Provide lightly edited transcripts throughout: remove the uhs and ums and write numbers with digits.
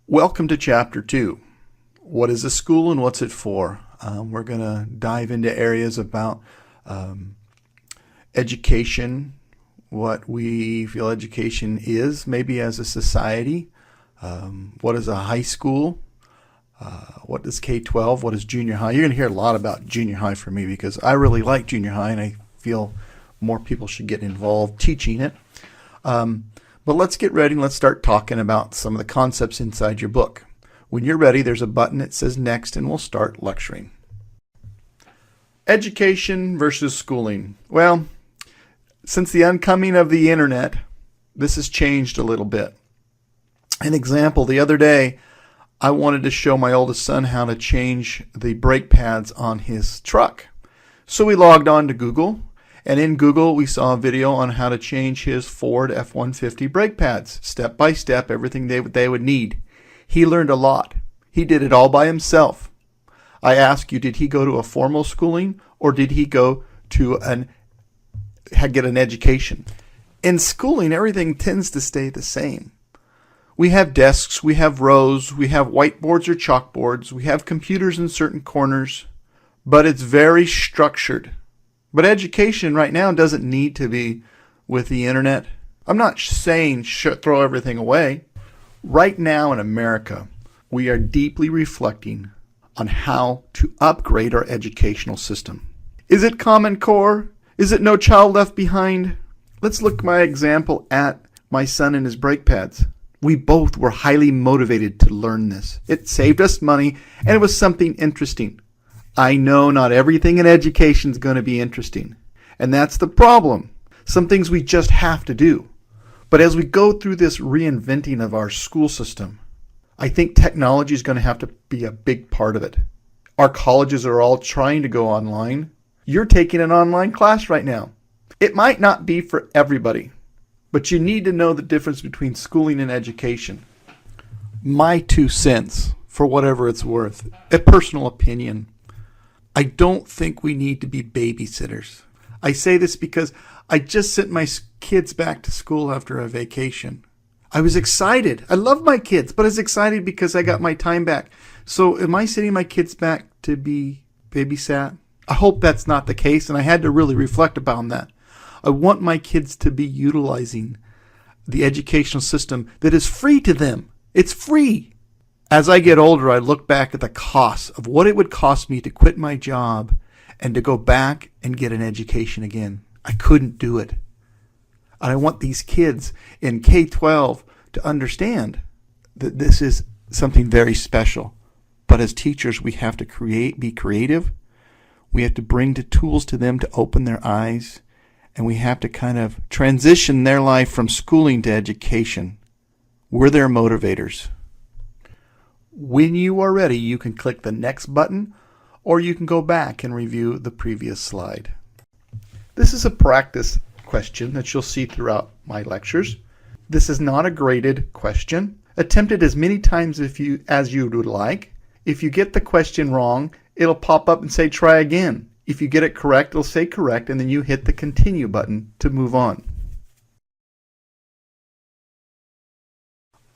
Welcome to Chapter 2. What is a school and what's it for? We're going to dive into areas about education, what we feel education is, maybe as a society. What is a high school? What is K-12? What is junior high? You're going to hear a lot about junior high from me because I really like junior high and I feel more people should get involved teaching it. But let's get ready and let's start talking about some of the concepts inside your book. When you're ready, there's a button that says Next, and we'll start lecturing. Education versus schooling. Well, since the oncoming of the internet, this has changed a little bit. An example, the other day, I wanted to show my oldest son how to change the brake pads on his truck. So we logged on to Google. And in Google, we saw a video on how to change his Ford F-150 brake pads, step by step, everything they would need. He learned a lot. He did it all by himself. I ask you, did he go to a formal schooling or did he go to get an education? In schooling, everything tends to stay the same. We have desks, we have rows, we have whiteboards or chalkboards, we have computers in certain corners, but it's very structured. But education right now doesn't need to be with the internet. I'm not saying throw everything away. Right now in America, we are deeply reflecting on how to upgrade our educational system. Is it Common Core? Is it No Child Left Behind? Let's look my example at my son and his brake pads. We both were highly motivated to learn this. It saved us money and it was something interesting. I know not everything in education is going to be interesting. And that's the problem. Some things we just have to do. But as we go through this reinventing of our school system, I think technology is going to have to be a big part of it. Our colleges are all trying to go online. You're taking an online class right now. It might not be for everybody, but you need to know the difference between schooling and education. My 2 cents, for whatever it's worth, a personal opinion. I don't think we need to be babysitters. I say this because I just sent my kids back to school after a vacation. I was excited. I love my kids, but I was excited because I got my time back. So am I sending my kids back to be babysat? I hope that's not the case, and I had to really reflect upon that. I want my kids to be utilizing the educational system that is free to them. It's free. As I get older, I look back at the cost of what it would cost me to quit my job and to go back and get an education again. I couldn't do it. And I want these kids in K-12 to understand that this is something very special. But as teachers, we have to be creative. We have to bring the tools to them to open their eyes. And we have to kind of transition their life from schooling to education. We're their motivators. When you are ready, you can click the next button, or you can go back and review the previous slide. This is a practice question that you'll see throughout my lectures. This is not a graded question. Attempt it as many times as you would like. If you get the question wrong, it'll pop up and say try again. If you get it correct, it'll say correct, and then you hit the continue button to move on.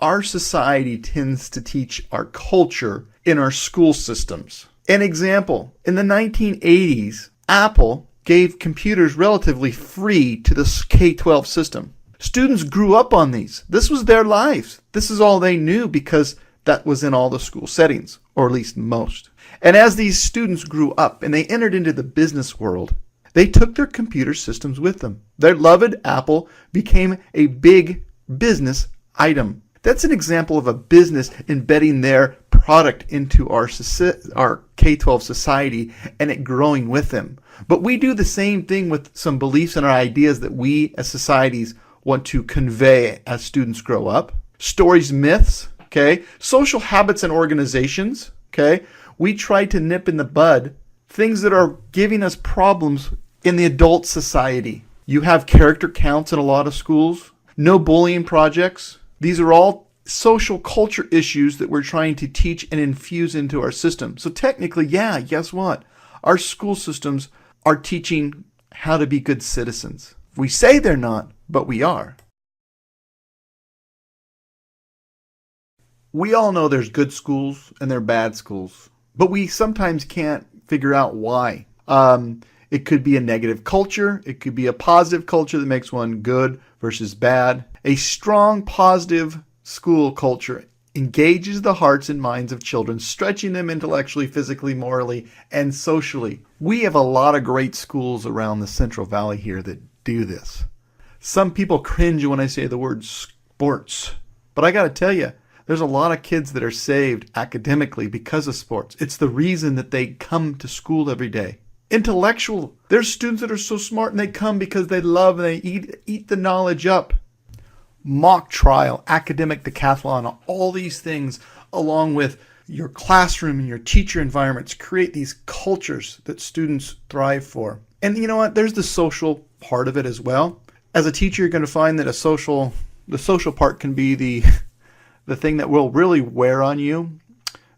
Our society tends to teach our culture in our school systems. An example, in the 1980s, Apple gave computers relatively free to the K-12 system. Students grew up on these. This was their lives. This is all they knew because that was in all the school settings, or at least most. And as these students grew up and they entered into the business world, they took their computer systems with them. Their beloved Apple became a big business item. That's an example of a business embedding their product into our K-12 society and it growing with them. But we do the same thing with some beliefs and our ideas that we as societies want to convey as students grow up. Stories, myths, okay? Social habits and organizations, okay? We try to nip in the bud things that are giving us problems in the adult society. You have character counts in a lot of schools. No bullying projects. These are all social culture issues that we're trying to teach and infuse into our system. So technically, yeah, guess what? Our school systems are teaching how to be good citizens. We say they're not, but we are. We all know there's good schools and there are bad schools, but we sometimes can't figure out why. It could be a negative culture. It could be a positive culture that makes one good versus bad. A strong, positive school culture engages the hearts and minds of children, stretching them intellectually, physically, morally, and socially. We have a lot of great schools around the Central Valley here that do this. Some people cringe when I say the word sports, but I got to tell you, there's a lot of kids that are saved academically because of sports. It's the reason that they come to school every day. Intellectual. There's students that are so smart and they come because they love and they eat the knowledge up. Mock trial, academic decathlon, all these things along with your classroom and your teacher environments create these cultures that students thrive for. And you know what? There's the social part of it as well. As a teacher, you're going to find that the social part can be the thing that will really wear on you,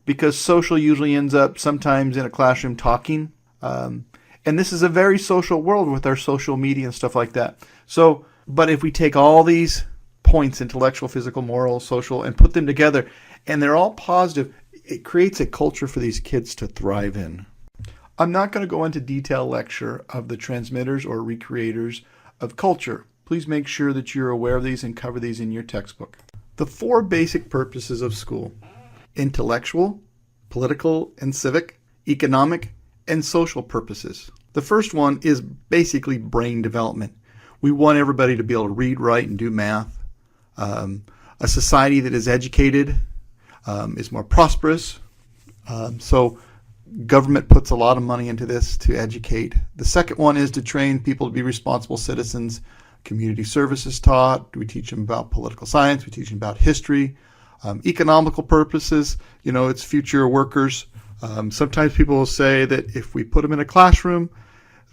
because social usually ends up sometimes in a classroom talking. And this is a very social world with our social media and stuff like that. So, but if we take all these points, intellectual, physical, moral, social, and put them together, and they're all positive, it creates a culture for these kids to thrive in. I'm not going to go into detailed lecture of the transmitters or recreators of culture. Please make sure that you're aware of these and cover these in your textbook. The 4 basic purposes of school: intellectual, political and civic, economic, and social purposes. The first one is basically brain development. We want everybody to be able to read, write, and do math. A society that is educated is more prosperous. So government puts a lot of money into this to educate. The second one is to train people to be responsible citizens. Community service is taught. We teach them about political science. We teach them about history. Economical purposes, it's future workers. Sometimes people will say that if we put them in a classroom,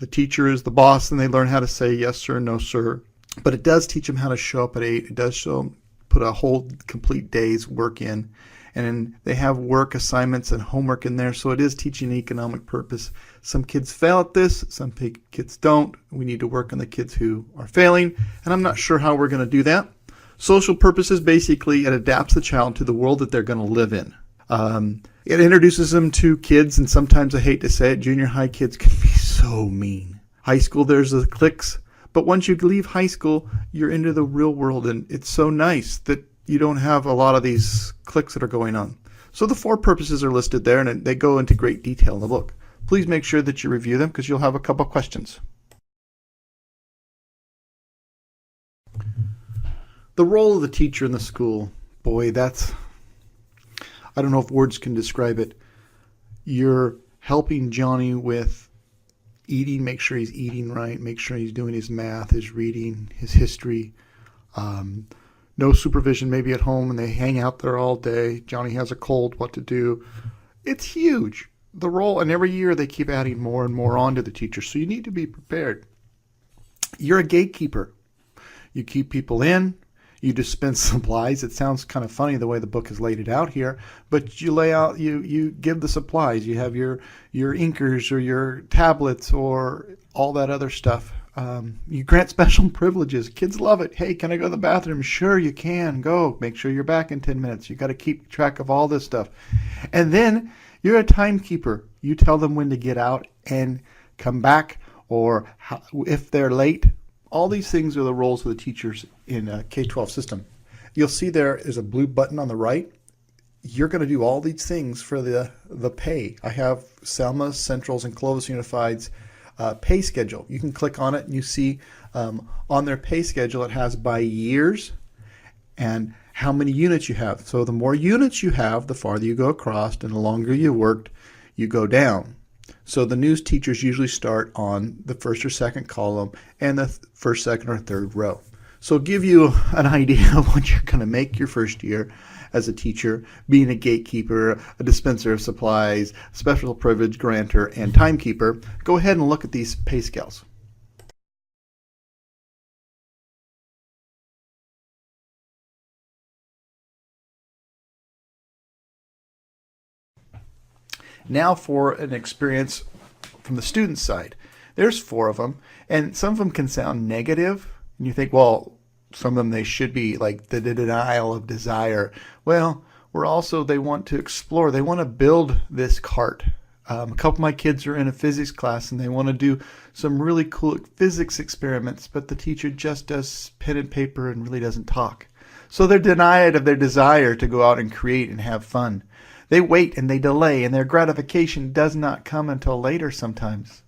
the teacher is the boss and they learn how to say yes sir, no sir. But it does teach them how to show up at 8. It does show them put a whole complete day's work in. And they have work assignments and homework in there. So it is teaching economic purpose. Some kids fail at this. Some kids don't. We need to work on the kids who are failing. And I'm not sure how we're going to do that. Social purposes, basically, it adapts the child to the world that they're going to live in. It introduces them to kids, and sometimes I hate to say it, junior high kids can be so mean. High school, there's the cliques. But once you leave high school, you're into the real world, and it's so nice that you don't have a lot of these cliques that are going on. So the 4 purposes are listed there, and they go into great detail in the book. Please make sure that you review them because you'll have a couple questions. The role of the teacher in the school, boy, I don't know if words can describe it. You're helping Johnny with eating, make sure he's eating right, make sure he's doing his math, his reading, his history. No supervision maybe at home, and they hang out there all day. Johnny has a cold, what to do. It's huge, the role, and every year they keep adding more and more on to the teacher, so you need to be prepared. You're a gatekeeper. You keep people in. You dispense supplies. It sounds kind of funny the way the book has laid it out here, but you lay out, you give the supplies. You have your inkers or your tablets or all that other stuff. You grant special privileges. Kids love it. Hey, can I go to the bathroom? Sure, you can. Go. Make sure you're back in 10 minutes. You got to keep track of all this stuff. And then you're a timekeeper. You tell them when to get out and come back, or if they're late. All these things are the roles of the teachers in a K-12 system. You'll see there is a blue button on the right. You're going to do all these things for the pay. I have Selma, Central's, and Clovis Unified's pay schedule. You can click on it and you see on their pay schedule it has by years and how many units you have. So the more units you have, the farther you go across, and the longer you worked, you go down. So the news teachers usually start on the first or second column and the first, second, or third row. So give you an idea of what you're going to make your first year as a teacher, being a gatekeeper, a dispenser of supplies, special privilege grantor, and timekeeper. Go ahead and look at these pay scales. Now for an experience from the student side. There's 4 of them, and some of them can sound negative, and you think, well, some of them they should be like the denial of desire. Well, where also they want to explore. They want to build this cart. A couple of my kids are in a physics class and they want to do some really cool physics experiments, but the teacher just does pen and paper and really doesn't talk. So they're denied of their desire to go out and create and have fun. They wait and they delay, and their gratification does not come until later sometimes.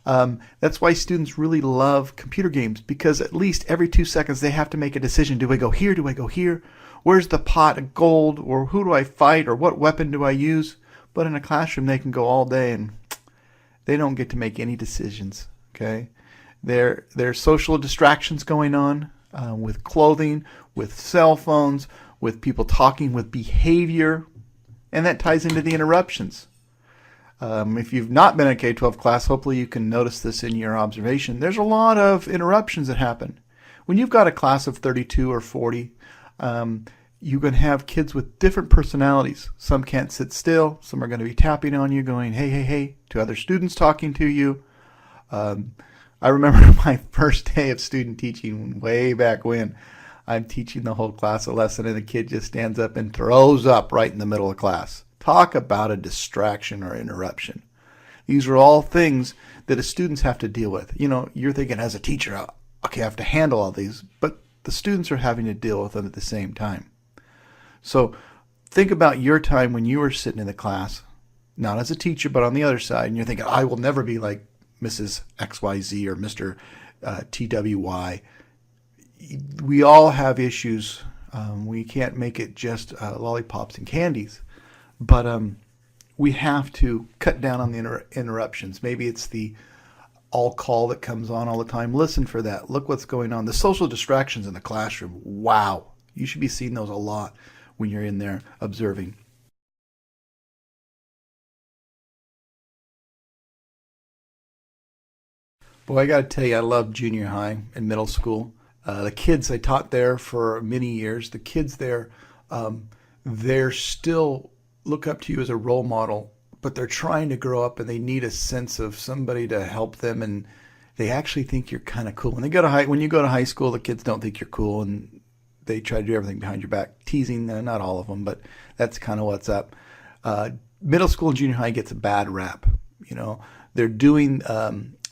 That's why students really love computer games, because at least every 2 seconds they have to make a decision. Do I go here? Do I go here? Where's the pot of gold? Or who do I fight? Or what weapon do I use? But in a classroom, they can go all day and they don't get to make any decisions. Okay, there's social distractions going on with clothing, with cell phones, with people talking, with behavior, and that ties into the interruptions. If you've not been in a K-12 class, hopefully you can notice this in your observation. There's a lot of interruptions that happen. When you've got a class of 32 or 40, you can have kids with different personalities. Some can't sit still. Some are going to be tapping on you, going, hey, hey, hey, to other students talking to you. I remember my first day of student teaching way back when. I'm teaching the whole class a lesson, and the kid just stands up and throws up right in the middle of class. Talk about a distraction or interruption. These are all things that the students have to deal with. You know, you're thinking as a teacher, okay, I have to handle all these, but the students are having to deal with them at the same time. So think about your time when you were sitting in the class, not as a teacher, but on the other side, and you're thinking, I will never be like Mrs. XYZ or Mr. TWY. We all have issues. We can't make it just lollipops and candies. But we have to cut down on the interruptions. Maybe it's the all call that comes on all the time. Listen for that. Look what's going on. The social distractions in the classroom. Wow. You should be seeing those a lot when you're in there observing. Boy, I got to tell you, I love junior high and middle school. The kids I taught there for many years, the kids there, they're still look up to you as a role model, but they're trying to grow up and they need a sense of somebody to help them, and they actually think you're kind of cool. When you go to high school, the kids don't think you're cool, and they try to do everything behind your back, teasing. Not all of them, but that's kind of what's up. Middle school and junior high gets a bad rap. You know, they're doing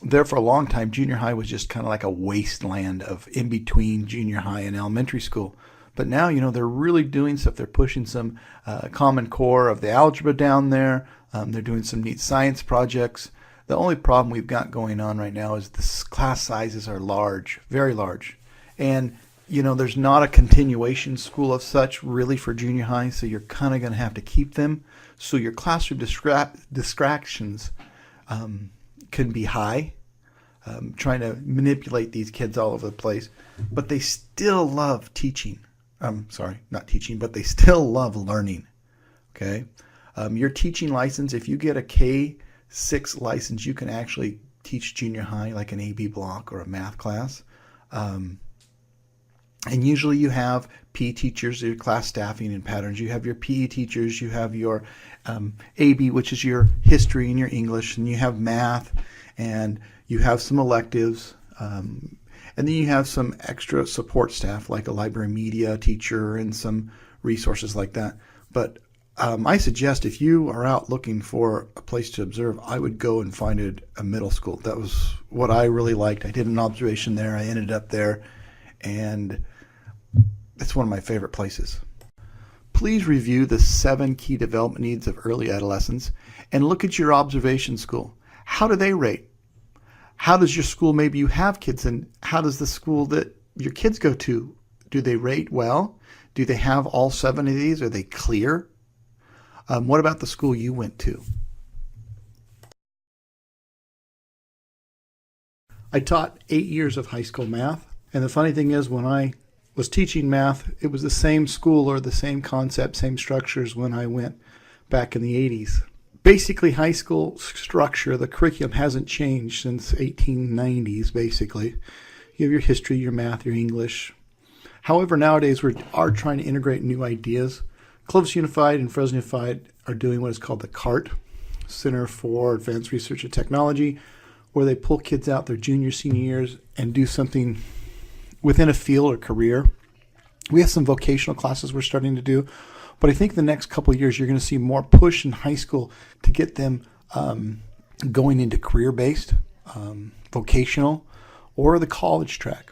there for a long time. Junior high was just kind of like a wasteland of in between junior high and elementary school. But now, you know, they're really doing stuff. They're pushing some Common Core of the algebra down there. They're doing some neat science projects. The only problem we've got going on right now is the class sizes are large, very large. And, you know, there's not a continuation school of such really for junior high, so you're kind of going to have to keep them. So your classroom distractions can be high, trying to manipulate these kids all over the place. But they still love teaching. Not teaching, but they still love learning. Okay, your teaching license, if you get a K-6 license, you can actually teach junior high like an AB block or a math class. And usually you have PE teachers, your class staffing and patterns. You have your PE teachers, you have your AB, which is your history and your English, and you have math, and you have some electives. And then you have some extra support staff like a library media teacher and some resources like that. But I suggest if you are out looking for a place to observe, I would go and find a middle school. That was what I really liked. I did an observation there. I ended up there, and it's one of my favorite places. Please review the 7 key development needs of early adolescents and look at your observation school. How do they rate? How does your school, maybe you have kids, and how does the school that your kids go to, do they rate well? Do they have all 7 of these? Are they clear? What about the school you went to? I taught 8 years of high school math, and the funny thing is when I was teaching math, it was the same school or the same concept, same structures when I went back in the 80s. Basically, high school structure, the curriculum hasn't changed since 1890s, basically. You have your history, your math, your English. However, nowadays we are trying to integrate new ideas. Clovis Unified and Fresno Unified are doing what is called the CART, Center for Advanced Research and Technology, where they pull kids out their junior, senior years and do something within a field or career. We have some vocational classes we're starting to do. But I think the next couple of years, you're going to see more push in high school to get them going into career-based, vocational, or the college track.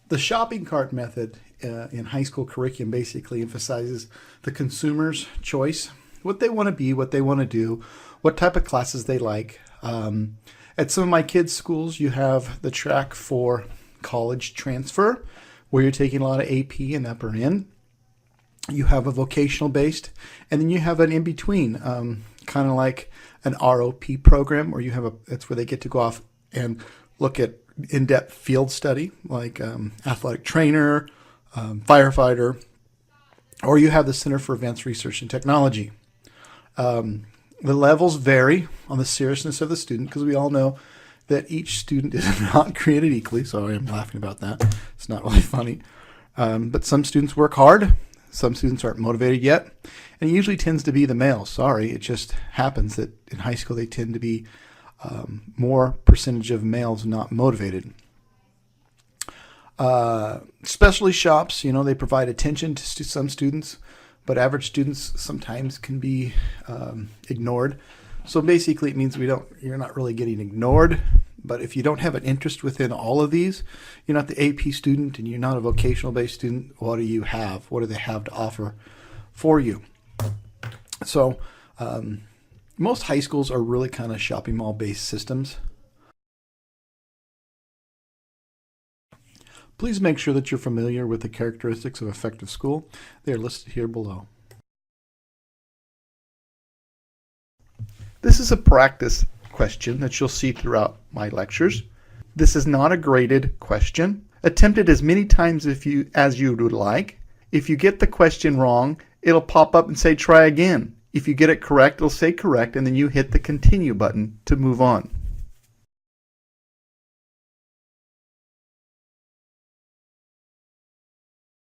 The shopping cart method in high school curriculum basically emphasizes the consumer's choice, what they want to be, what they want to do, what type of classes they like. At some of my kids' schools, you have the track for college transfer, where you're taking a lot of AP and upper end. You have a vocational based, and then you have an in between, kind of like an ROP program, where you have that's where they get to go off and look at in-depth field study, like athletic trainer, firefighter, or you have the Center for Advanced Research and Technology. The levels vary on the seriousness of the student, because we all know that each student is not created equally. Sorry, I'm laughing about that. It's not really funny. But some students work hard. Some students aren't motivated yet. And it usually tends to be the males. Sorry, it just happens that in high school they tend to be more percentage of males not motivated. Specialty shops, they provide attention to some students, but average students sometimes can be ignored. So basically it means you're not really getting ignored, but if you don't have an interest within all of these, you're not the AP student and you're not a vocational based student, what do you have? What do they have to offer for you? So most high schools are really kind of shopping mall based systems. Please make sure that you're familiar with the characteristics of effective school. They are listed here below. This is a practice question that you'll see throughout my lectures. This is not a graded question. Attempt it as many times as you would like. If you get the question wrong, it'll pop up and say try again. If you get it correct, it'll say correct, and then you hit the continue button to move on.